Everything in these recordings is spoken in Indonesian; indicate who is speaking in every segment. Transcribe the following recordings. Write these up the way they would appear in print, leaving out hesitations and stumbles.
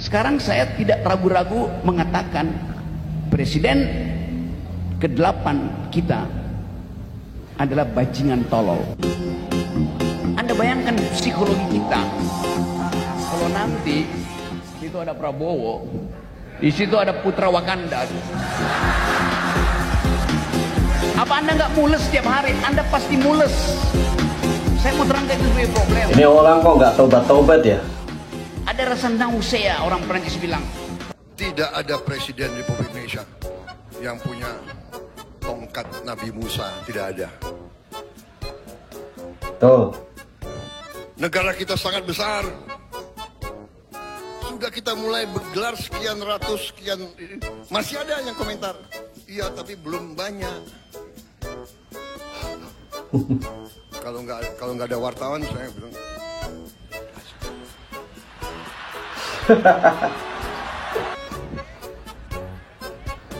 Speaker 1: Sekarang saya tidak ragu-ragu mengatakan presiden ke-8 kita adalah bajingan tolol. Anda bayangkan psikologi kita. Kalau nanti itu ada Prabowo, di situ ada Putra Wakanda. Apa Anda nggak mules setiap hari? Anda pasti mules. Saya mau terangkan itu sebagai problem.
Speaker 2: Ini orang kok nggak tobat-tobat ya?
Speaker 1: Ada rasa nausea, orang Perancis bilang.
Speaker 3: Tidak ada presiden Republik Indonesia yang punya tongkat Nabi Musa, tidak ada.
Speaker 2: Tuh.
Speaker 3: Negara kita sangat besar. Sudah kita mulai bergelar sekian ratus, sekian. Masih ada yang komentar. Iya, tapi belum banyak. Kalau nggak ada wartawan, saya bilang.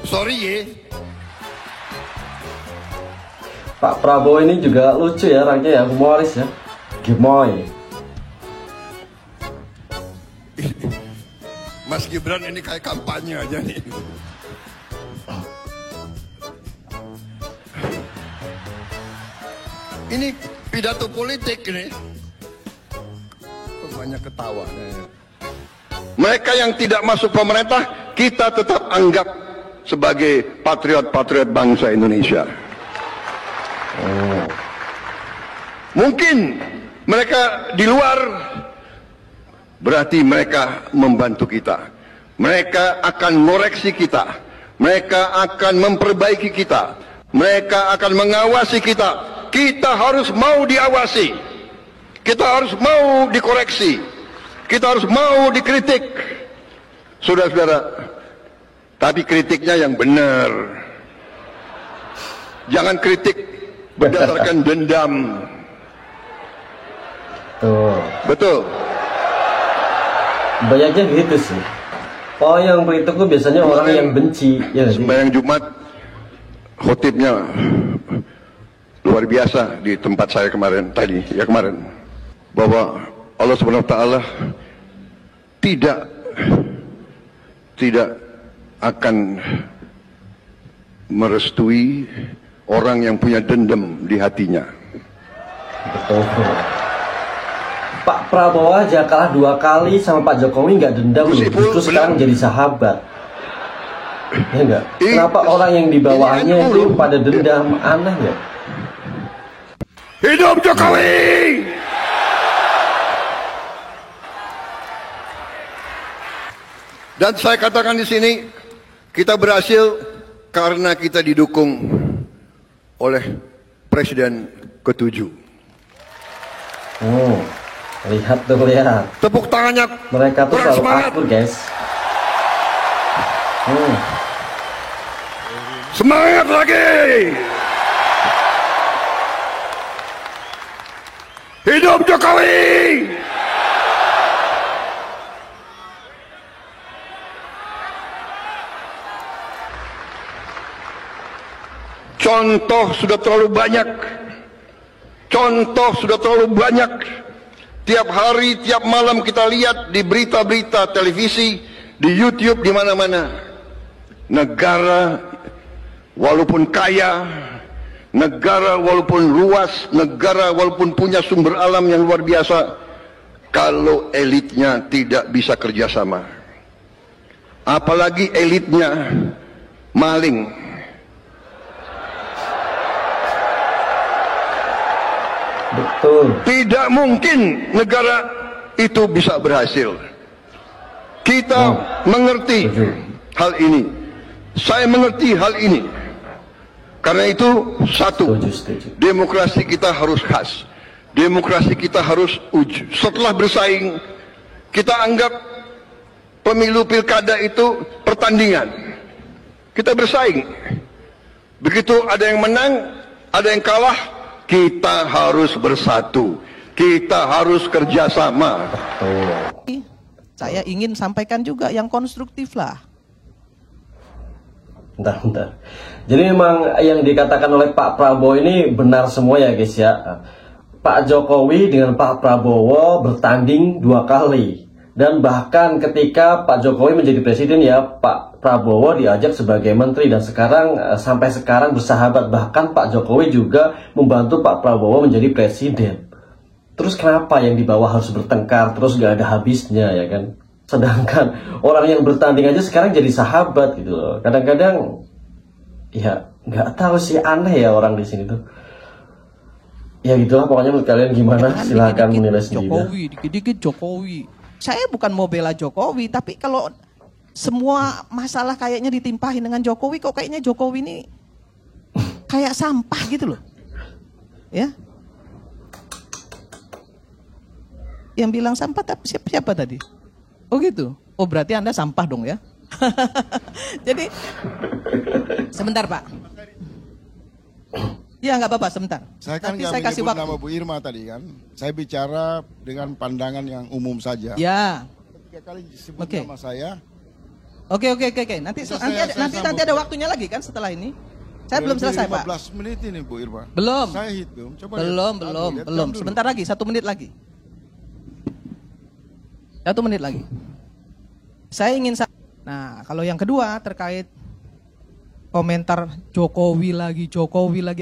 Speaker 3: Sorry ya.
Speaker 2: Pak Prabowo ini juga lucu ya orangnya ya, humoris ya. Gemoy.
Speaker 3: Mas Gibran ini kayak kampanye aja nih. Ini pidato politik ini. Banyak ketawa. Mereka yang tidak masuk pemerintah, kita tetap anggap sebagai patriot-patriot bangsa Indonesia. Mungkin mereka di luar, berarti mereka membantu kita. Mereka akan mengoreksi kita. Mereka akan memperbaiki kita. Mereka akan mengawasi kita. Kita harus mau diawasi. Kita harus mau dikoreksi. Kita harus mau dikritik. Saudara-saudara, tapi kritiknya yang benar. Jangan kritik berdasarkan dendam.
Speaker 2: Tuh.
Speaker 3: Betul.
Speaker 2: Banyaknya gitu sih. Oh, yang kritik tuh biasanya orang yang benci. Ya,
Speaker 3: sembahyang Jumat, khotibnya luar biasa di tempat saya kemarin, bahwa Allah Subhanahu wa Ta'ala tidak akan merestui orang yang punya dendam di hatinya.
Speaker 2: Betul. Pak Prabowo aja kalah 2 kali sama Pak Jokowi nggak dendam, justru sekarang jadi sahabat. Ya enggak? Kenapa orang yang di bawahnya itu pada dendam? Aneh ya?
Speaker 3: Hidup Jokowi! Dan saya katakan di sini, kita berhasil karena kita didukung oleh Presiden ke-7.
Speaker 2: Lihat tuh, lihat.
Speaker 3: Tepuk tangannya.
Speaker 2: Mereka tuh selalu akur, guys.
Speaker 3: Semangat lagi. Hidup Jokowi. Contoh sudah terlalu banyak. Contoh sudah terlalu banyak. Tiap hari, tiap malam kita lihat di berita-berita televisi, di YouTube, di mana-mana. Negara walaupun kaya, negara walaupun luas, negara walaupun punya sumber alam yang luar biasa, kalau elitnya tidak bisa kerjasama, apalagi elitnya maling.
Speaker 2: Betul.
Speaker 3: Tidak mungkin negara itu bisa berhasil. Kita mengerti hal ini. Saya mengerti hal ini. Karena itu, satu, demokrasi kita harus khas. Demokrasi kita harus uji. Setelah bersaing, kita anggap pemilu pilkada itu pertandingan. Kita bersaing. Begitu ada yang menang, ada yang kalah, kita harus bersatu. Kita harus kerjasama.
Speaker 4: Saya ingin sampaikan juga yang konstruktif lah.
Speaker 2: Bentar. Jadi memang yang dikatakan oleh Pak Prabowo ini benar semua ya guys ya. Pak Jokowi dengan Pak Prabowo bertanding 2 kali. Dan bahkan ketika Pak Jokowi menjadi presiden ya, Pak Prabowo diajak sebagai menteri, dan sekarang sampai sekarang bersahabat. Bahkan Pak Jokowi juga membantu Pak Prabowo menjadi presiden. Terus kenapa yang di bawah harus bertengkar terus gak ada habisnya ya kan? Sedangkan orang yang bertanding aja sekarang jadi sahabat gitu loh. Kadang-kadang ya nggak tahu sih, aneh ya orang di sini tuh. Ya gitulah pokoknya, menurut kalian gimana? Silahkan menilai sendiri.
Speaker 4: Jokowi, dikit-dikit Jokowi. Saya bukan mau bela Jokowi, tapi kalau semua masalah kayaknya ditimpahin dengan Jokowi, kok kayaknya Jokowi ini kayak sampah gitu loh. Ya. Yang bilang sampah siapa tadi? Oh gitu. Oh berarti Anda sampah dong ya. Jadi sebentar Pak. Ya nggak apa-apa, sebentar.
Speaker 5: Saya kan
Speaker 4: Nanti
Speaker 5: nggak
Speaker 4: kasih
Speaker 5: menyebut
Speaker 4: waktu.
Speaker 5: nama Bu Irma tadi kan. Saya bicara dengan pandangan yang umum saja.
Speaker 4: Ya.
Speaker 5: Ketika kali disebut
Speaker 4: Oke.
Speaker 5: nama saya,
Speaker 4: Oke. Nanti
Speaker 5: Bisa
Speaker 4: nanti
Speaker 5: saya
Speaker 4: ada, nanti
Speaker 5: sambung.
Speaker 4: ada waktunya lagi kan setelah ini. Saya belum selesai Pak.
Speaker 5: 15 menit ini Bu Irma.
Speaker 4: Belum.
Speaker 5: Saya hitung. Coba
Speaker 4: Belum.
Speaker 5: lihat jam dulu.
Speaker 4: Sebentar lagi, 1 menit lagi. 1 menit lagi. Saya ingin Nah, kalau yang kedua terkait komentar Jokowi lagi,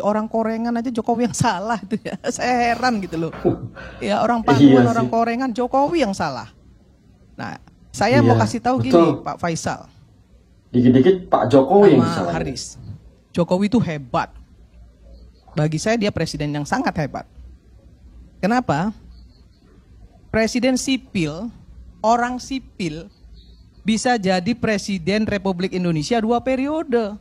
Speaker 4: orang Korengan aja Jokowi yang salah itu ya. Saya heran gitu loh. Ya orang Pakuan,
Speaker 2: Iya
Speaker 4: orang
Speaker 2: sih.
Speaker 4: Korengan, Jokowi yang salah. Nah, saya mau
Speaker 2: Iya,
Speaker 4: kasih tahu
Speaker 2: betul.
Speaker 4: gini, Pak Faisal
Speaker 2: Dikit-dikit Pak Jokowi yang
Speaker 4: sama
Speaker 2: disalahkan.
Speaker 4: Haris. Jokowi itu hebat. Bagi saya dia presiden yang sangat hebat. Kenapa? Presiden sipil, orang sipil bisa jadi presiden Republik Indonesia 2 periode.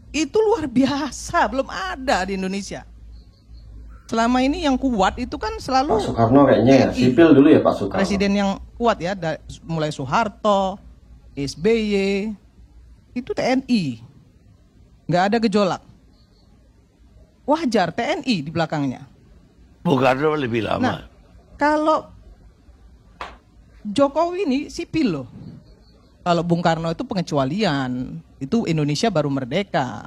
Speaker 4: Itu luar biasa, belum ada di Indonesia. Selama ini yang kuat itu kan selalu
Speaker 2: Pak Soekarno kayaknya ya,
Speaker 4: TNI.
Speaker 2: sipil dulu ya Pak Soekarno.
Speaker 4: Presiden yang kuat ya, mulai Soeharto, SBY, itu TNI. Nggak ada gejolak. Wajar TNI di belakangnya.
Speaker 6: Bung Karno lebih
Speaker 4: Nah,
Speaker 6: lama.
Speaker 4: kalau Jokowi ini sipil loh. Kalau Bung Karno itu pengecualian, itu Indonesia baru merdeka.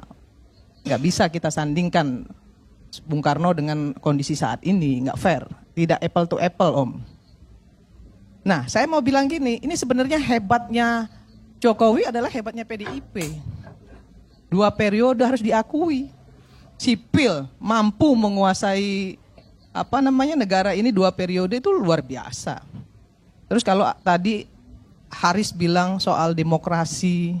Speaker 4: Nggak bisa kita sandingkan Bung Karno dengan kondisi saat ini, nggak fair. Tidak apple to apple, Om. Nah, saya mau bilang gini, ini sebenarnya hebatnya Jokowi adalah hebatnya PDIP. 2 periode harus diakui. Sipil mampu menguasai negara ini 2 periode itu luar biasa. Terus kalau tadi Haris bilang soal demokrasi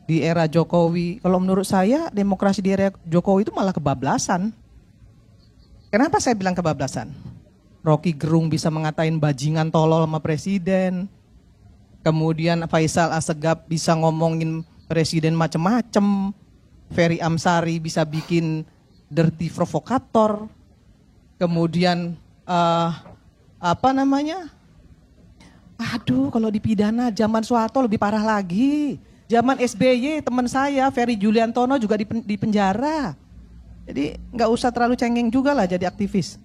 Speaker 4: di era Jokowi, kalau menurut saya demokrasi di era Jokowi itu malah kebablasan. Kenapa saya bilang kebablasan? Rocky Gerung bisa mengatain bajingan tolol sama presiden. Kemudian Faisal Assegaf bisa ngomongin presiden macem-macem. Ferry Amsari bisa bikin dirty provokator. Kemudian aduh, kalau dipidana zaman Soeharto lebih parah lagi. Zaman SBY teman saya Ferry Juliantono juga di penjara. Jadi nggak usah terlalu cengeng juga lah jadi aktivis.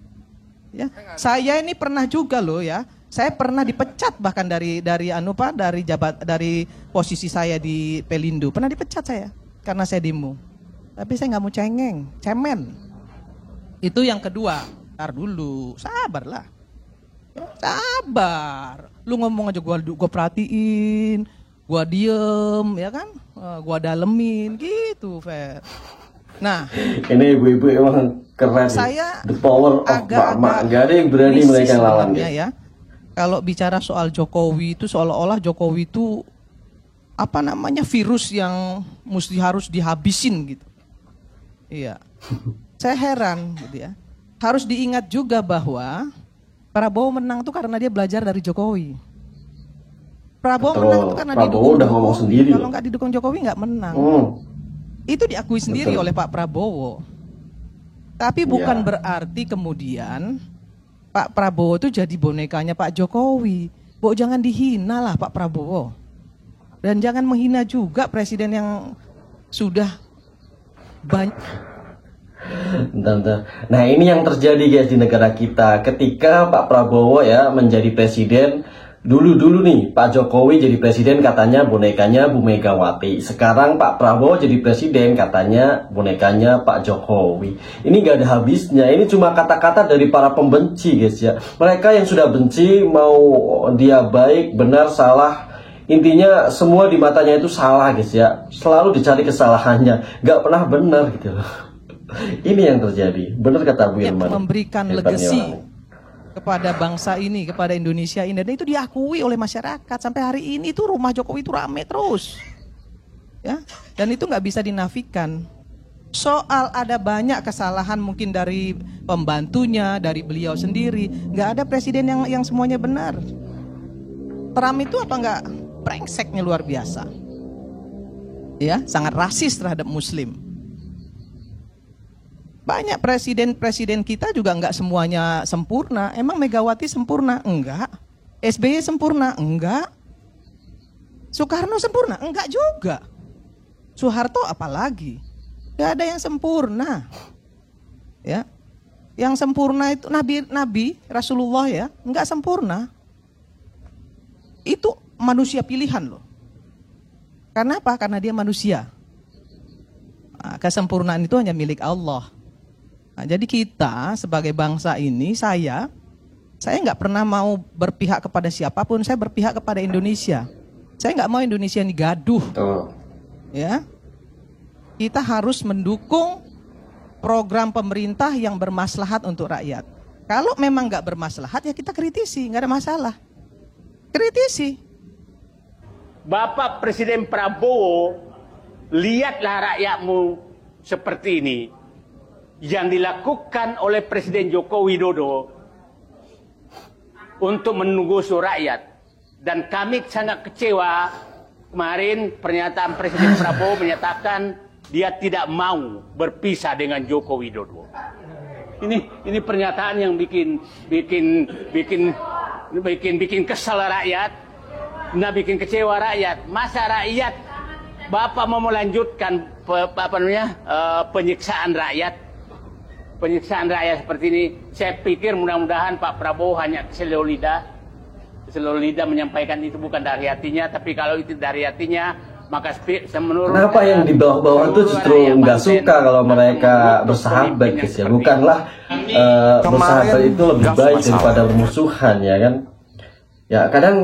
Speaker 4: Ya, saya ini pernah juga loh ya. Saya pernah dipecat bahkan dari posisi saya di Pelindo. Pernah dipecat saya karena saya demo. Tapi saya nggak mau cengeng, cemen. Itu yang kedua. Ntar dulu, sabarlah. Sabar. Lu ngomong aja gua perhatiin, gua diem, ya kan? Gua dalemin gitu, Fer. Nah,
Speaker 2: Ini ibu-ibu emang keren.
Speaker 4: saya
Speaker 2: The power of mak-mak. Gak ada yang berani
Speaker 4: krisis
Speaker 2: mereka lawan
Speaker 4: sebenarnya
Speaker 2: dia.
Speaker 4: ya. Kalau bicara soal Jokowi itu seolah-olah Jokowi itu virus yang harus dihabisin gitu. Iya. Saya heran gitu ya. Harus diingat juga bahwa Prabowo menang tuh karena dia belajar dari Jokowi. Prabowo
Speaker 2: Betul.
Speaker 4: menang tuh karena
Speaker 2: Prabowo
Speaker 4: didukung
Speaker 2: udah ngomong
Speaker 4: Jokowi.
Speaker 2: sendiri
Speaker 4: Kalau
Speaker 2: loh.
Speaker 4: nggak didukung Jokowi nggak menang. Itu diakui sendiri
Speaker 2: Betul.
Speaker 4: oleh Pak Prabowo. Tapi bukan
Speaker 2: Iya.
Speaker 4: berarti kemudian Pak Prabowo itu jadi bonekanya Pak Jokowi. Jangan dihina lah Pak Prabowo. Dan jangan menghina juga presiden yang sudah banyak.
Speaker 2: Bentar. Nah ini yang terjadi guys di negara kita. Ketika Pak Prabowo ya menjadi presiden, Dulu nih Pak Jokowi jadi presiden katanya bonekanya Bu Megawati. Sekarang Pak Prabowo jadi presiden katanya bonekanya Pak Jokowi. Ini gak ada habisnya. Ini cuma kata-kata dari para pembenci guys ya. Mereka yang sudah benci mau dia baik, benar, salah. Intinya semua di matanya itu salah guys ya. Selalu dicari kesalahannya. Gak pernah benar gitu loh. Ini yang terjadi. Benar kata Bu Irman.
Speaker 4: Memberikan legacy kepada bangsa ini, kepada Indonesia ini, dan itu diakui oleh masyarakat sampai hari ini. Itu rumah Jokowi itu rame terus, ya, dan itu nggak bisa dinafikan. Soal ada banyak kesalahan mungkin dari pembantunya, dari beliau sendiri, nggak ada presiden yang semuanya benar. Trump itu apa nggak brengseknya luar biasa, ya, sangat rasis terhadap Muslim. Banyak presiden-presiden kita juga nggak semuanya sempurna. Emang Megawati sempurna? Enggak. SBY sempurna? Enggak. Soekarno sempurna? Enggak juga. Soeharto apalagi? Nggak ada yang sempurna. Ya, yang sempurna itu Nabi Rasulullah ya, enggak sempurna. Itu manusia pilihan loh. Karena apa? Karena dia manusia. Nah, kesempurnaan itu hanya milik Allah. Nah, jadi kita sebagai bangsa ini, saya nggak pernah mau berpihak kepada siapapun, saya berpihak kepada Indonesia. Saya nggak mau Indonesia ini gaduh, ya. Kita harus mendukung program pemerintah yang bermaslahat untuk rakyat. Kalau memang nggak bermaslahat ya kita kritisi, nggak ada masalah. Kritisi.
Speaker 7: Bapak Presiden Prabowo, lihatlah rakyatmu seperti ini. Yang dilakukan oleh Presiden Joko Widodo untuk menunggu rakyat. Dan kami sangat kecewa kemarin pernyataan Presiden Prabowo menyatakan dia tidak mau berpisah dengan Joko Widodo. Ini pernyataan yang bikin kesal rakyat, nah bikin kecewa rakyat. Masa rakyat Bapak mau melanjutkan penyiksaan rakyat? Penyiksaan rakyat seperti ini, saya pikir mudah-mudahan Pak Prabowo hanya selul lidah menyampaikan itu bukan dari hatinya, tapi kalau itu dari hatinya, maka menurut
Speaker 2: kenapa yang di bawah-bawah itu justru nggak suka kalau mereka bersahabat guys ya? Bukanlah bersahabat itu lebih baik daripada bermusuhan ya kan? Ya kadang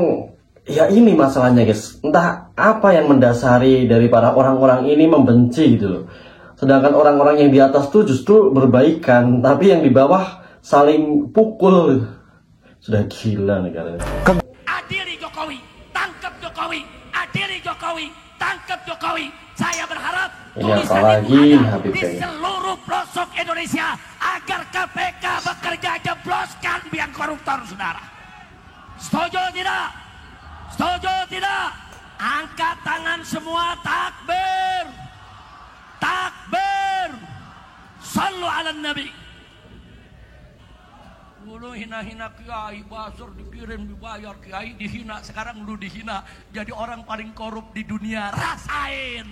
Speaker 2: ya ini masalahnya guys, entah apa yang mendasari dari para orang-orang ini membenci gitu loh. Sedangkan orang-orang yang di atas tuh justru berbaikan, tapi yang di bawah saling pukul. Sudah gila negara ini.
Speaker 8: Adili Jokowi, tangkap Jokowi, adili Jokowi, tangkap Jokowi. Saya berharap tulisan itu ada di seluruh pelosok Indonesia agar KPK bekerja jebloskan biang koruptor, saudara. Setuju tidak? Setuju tidak? Angkat tangan semua, takbir. Takbir. Sallu ala Nabi. Dulu hina-hina kiai, basur dikirim dibayar, kiai dihina, sekarang lu dihina, jadi orang paling korup di dunia. Rasain.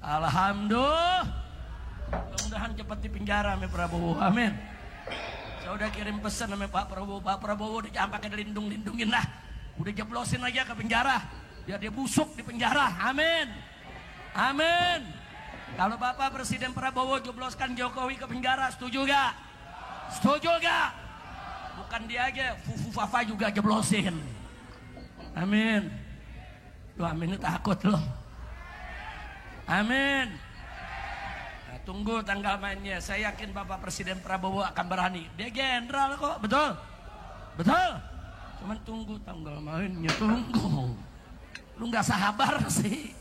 Speaker 8: Alhamdulillah. Mudah-mudahan cepat di penjara sama Prabowo. Amin. Saya udah kirim pesan sama Pak Prabowo udah jangan pakai dilindung-lindungin lah. Udah jeblosin aja ke penjara, biar dia busuk di penjara. Amin. Amin. Kalau Bapak Presiden Prabowo jebloskan Jokowi ke penjara, setuju gak? Setuju gak? Bukan dia aja, Fufu Fafa juga jeblosin. Amin. Lu amin takut loh. Amin. Nah, tunggu tanggal mainnya. Saya yakin Bapak Presiden Prabowo akan berani. Dia jenderal kok, betul? Betul? Cuman tunggu tanggal mainnya, tunggu. Lu gak sabar sih.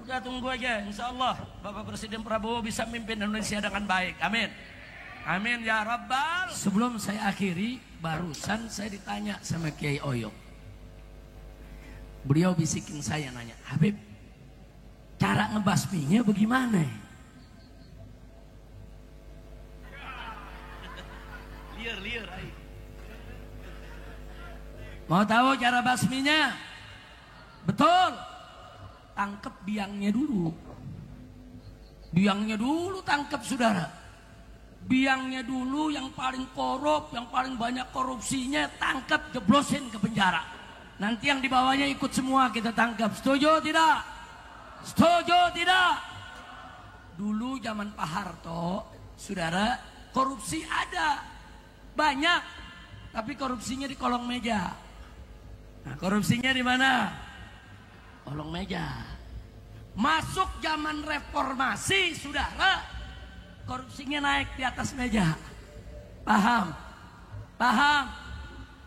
Speaker 8: Udah tunggu aja, insya Allah Bapak Presiden Prabowo bisa memimpin Indonesia dengan baik. Amin. Amin ya Rabbal. Sebelum saya akhiri, barusan saya ditanya sama Kiai Oyo. Beliau bisikin saya nanya, Habib, cara ngebasminya bagaimana? Liar, ayo. Mau tahu cara basminya? Betul. Tangkap biangnya dulu. Biangnya dulu tangkap saudara. Biangnya dulu yang paling korup, yang paling banyak korupsinya tangkap, jeblosin ke penjara. Nanti yang di bawahnya ikut semua kita tangkap. Setuju tidak? Setuju tidak? Dulu zaman Pak Harto, saudara, korupsi ada banyak, tapi korupsinya di kolong meja. Nah, korupsinya di mana? Kolong meja. Masuk zaman reformasi, saudara, korupsinya naik di atas meja. Paham? Paham?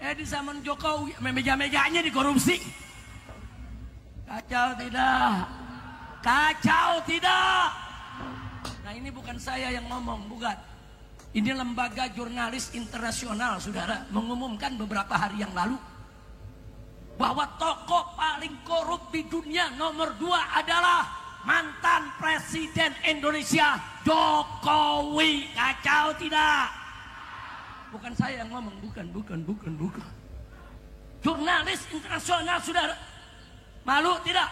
Speaker 8: Di zaman Jokowi, meja-mejanya dikorupsi. Kacau tidak? Kacau tidak? Nah, ini bukan saya yang ngomong, bukan. Ini lembaga jurnalis internasional, saudara, mengumumkan beberapa hari yang lalu bahwa tokoh paling korup di dunia nomor 2 adalah mantan Presiden Indonesia Jokowi. Kacau tidak? Bukan saya yang ngomong, bukan. Jurnalis internasional, saudara. Malu tidak?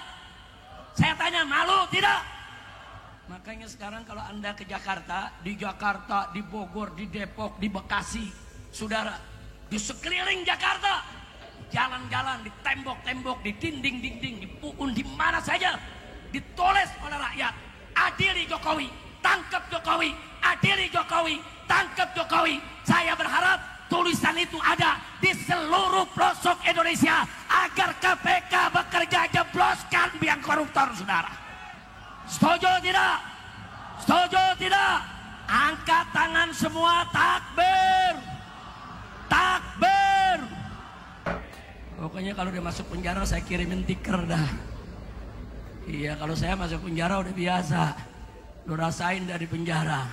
Speaker 8: Saya tanya, malu tidak? Makanya sekarang kalau Anda ke Jakarta, di Bogor, di Depok, di Bekasi, saudara, di sekeliling Jakarta, jalan-jalan, di tembok-tembok, di dinding-dinding, di puun, di mana saja, ditulis oleh rakyat, adili Jokowi, tangkap Jokowi, adili Jokowi, tangkap Jokowi. Saya berharap tulisan itu ada di seluruh pelosok Indonesia agar KPK bekerja, jebloskan biang koruptor, saudara. Setuju tidak? Setuju tidak? Angkat tangan semua, takbir, takbir. Pokoknya kalau dia masuk penjara saya kirimin tiker dah. Iya, kalau saya masuk penjara udah biasa. Lu rasain dari penjara.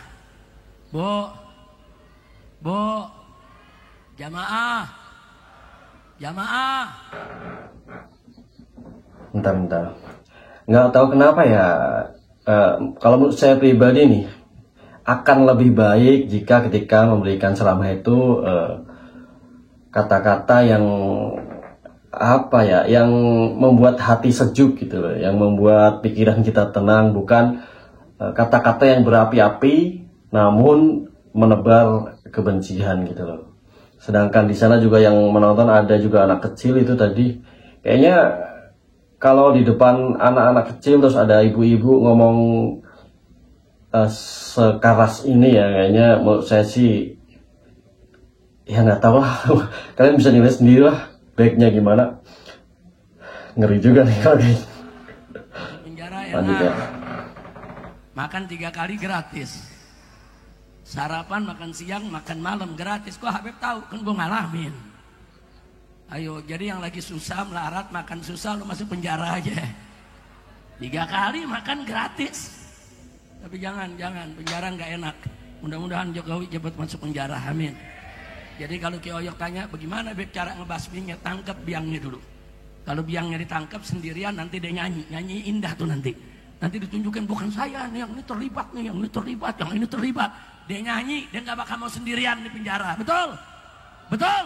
Speaker 8: Bu, jamaah.
Speaker 2: Bentar. Nggak tahu kenapa ya, kalau menurut saya pribadi nih, akan lebih baik jika ketika memberikan ceramah itu kata-kata yang apa ya, yang membuat hati sejuk gitu loh, yang membuat pikiran kita tenang, bukan kata-kata yang berapi-api namun menebar kebencian gitu loh. Sedangkan di sana juga yang menonton ada juga anak kecil itu tadi, kayaknya kalau di depan anak-anak kecil terus ada ibu-ibu ngomong sekeras ini ya, kayaknya menurut saya sih ya nggak tahu lah. Kalian bisa nilai sendiri lah baiknya gimana. Ngeri juga nih kalau kayak
Speaker 8: penjara enak. Makan 3 kali gratis, sarapan, makan siang, makan malam gratis. Kok Habib tahu? Kan gue ngalamin. Ayo, jadi yang lagi susah melarat, makan susah, lu masuk penjara aja. 3 kali makan gratis. Tapi jangan, penjara nggak enak. Mudah-mudahan Jokowi cepat masuk penjara, amin. Jadi kalau Ki Oyok tanya, bagaimana Beb cara ngebasminya? Tangkap biangnya dulu. Kalau biangnya ditangkap sendirian, nanti dia nyanyi indah tuh nanti. Nanti ditunjukin, bukan saya nih, yang ini terlibat nih, yang ini terlibat, yang ini terlibat. Dia nyanyi, dia nggak bakal mau sendirian di penjara, betul? Betul?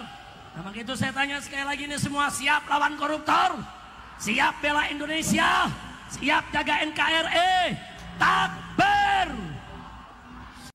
Speaker 8: Nah, maka itu saya tanya sekali lagi, ini semua siap lawan koruptor? Siap bela Indonesia? Siap jaga NKRI? Takbir!